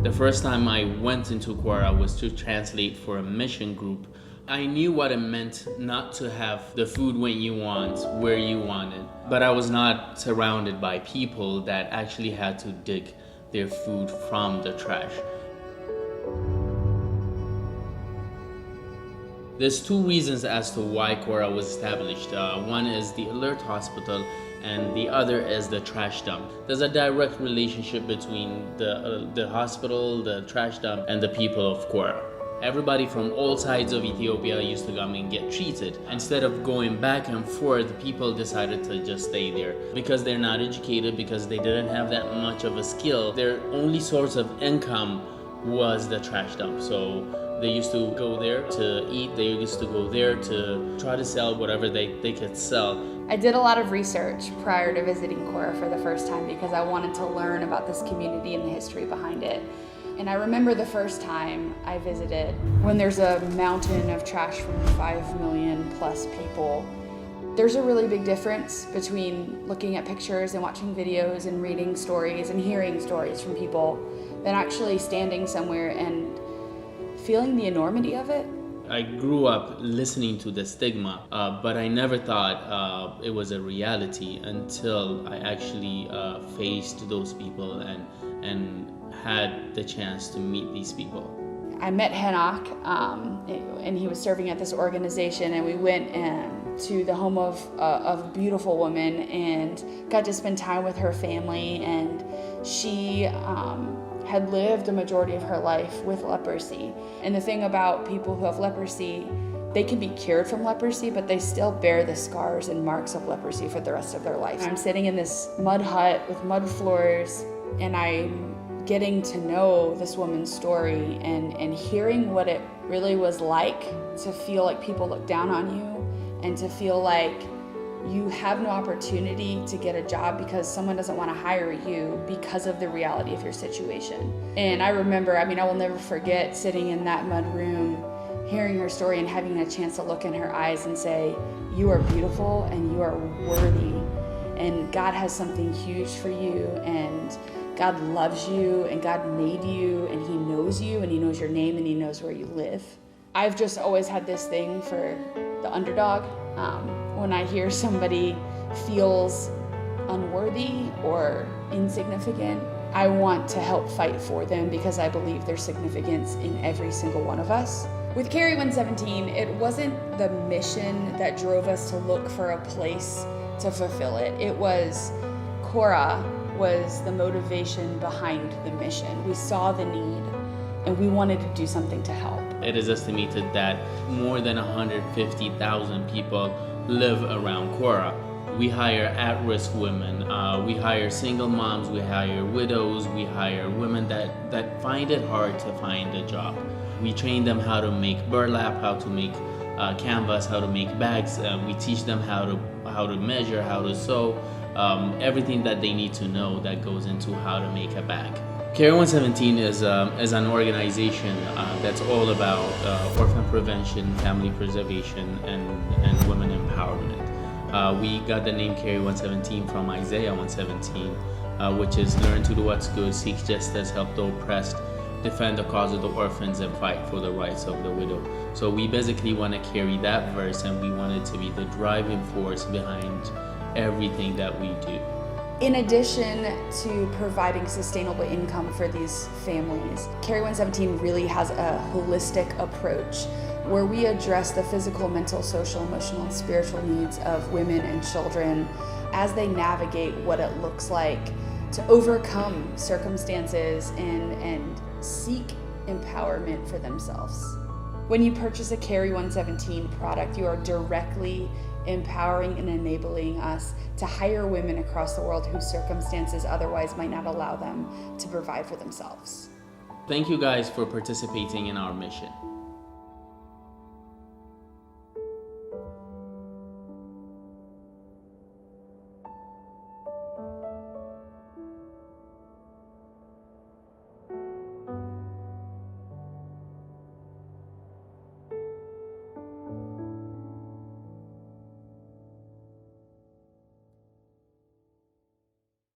The first time I went into Quora was to translate for a mission group. I knew what it meant not to have the food when you want, where you want it. But I was not surrounded by people that actually had to dig their food from the trash. There's two reasons as to why Quora was established. One is the Alert Hospital and the other is the trash dump. There's a direct relationship between the hospital, the trash dump, and the people of Quora. Everybody from all sides of Ethiopia used to come and get treated. Instead of going back and forth, people decided to just stay there. Because they're not educated, because they didn't have that much of a skill, their only source of income was the trash dump. So they used to go there to eat, they used to go there to try to sell whatever they could sell. I did a lot of research prior to visiting Quora for the first time because I wanted to learn about this community and the history behind it. And I remember the first time I visited, when there's a mountain of trash from 5 million plus people, there's a really big difference between looking at pictures and watching videos and reading stories and hearing stories from people than actually standing somewhere and feeling the enormity of it. I grew up listening to the stigma, but I never thought it was a reality until I actually faced those people and had the chance to meet these people. I met Henok, and he was serving at this organization, and we went to the home of a beautiful woman and got to spend time with her family, and she had lived the majority of her life with leprosy. And the thing about people who have leprosy, they can be cured from leprosy, but they still bear the scars and marks of leprosy for the rest of their life. I'm sitting in this mud hut with mud floors, and I'm getting to know this woman's story and hearing what it really was like to feel like people look down on you and to feel like you have no opportunity to get a job because someone doesn't want to hire you because of the reality of your situation. And I remember, I will never forget sitting in that mud room, hearing her story and having a chance to look in her eyes and say, you are beautiful and you are worthy and God has something huge for you and God loves you and God made you and he knows you and he knows your name and he knows where you live. I've just always had this thing for the underdog. When I hear somebody feels unworthy or insignificant, I want to help fight for them because I believe there's significance in every single one of us. With Carry 117, it wasn't the mission that drove us to look for a place to fulfill it. It was Quora was the motivation behind the mission. We saw the need and we wanted to do something to help. It is estimated that more than 150,000 people live around Quora. We hire at-risk women, we hire single moms, we hire widows, we hire women that find it hard to find a job. We train them how to make burlap, how to make canvas, how to make bags. We teach them how to measure, how to sew, everything that they need to know that goes into how to make a bag. Carry 117 is an organization that's all about orphan prevention, family preservation, and women empowerment. We got the name Carry 117 from Isaiah 117, which is learn to do what's good, seek justice, help the oppressed, defend the cause of the orphans, and fight for the rights of the widow. So we basically want to carry that verse, and we want it to be the driving force behind everything that we do. In addition to providing sustainable income for these families, Carry 117 really has a holistic approach where we address the physical, mental, social, emotional, and spiritual needs of women and children as they navigate what it looks like to overcome circumstances and seek empowerment for themselves. When you purchase a Carry 117 product, you are directly empowering and enabling us to hire women across the world whose circumstances otherwise might not allow them to provide for themselves. Thank you guys for participating in our mission.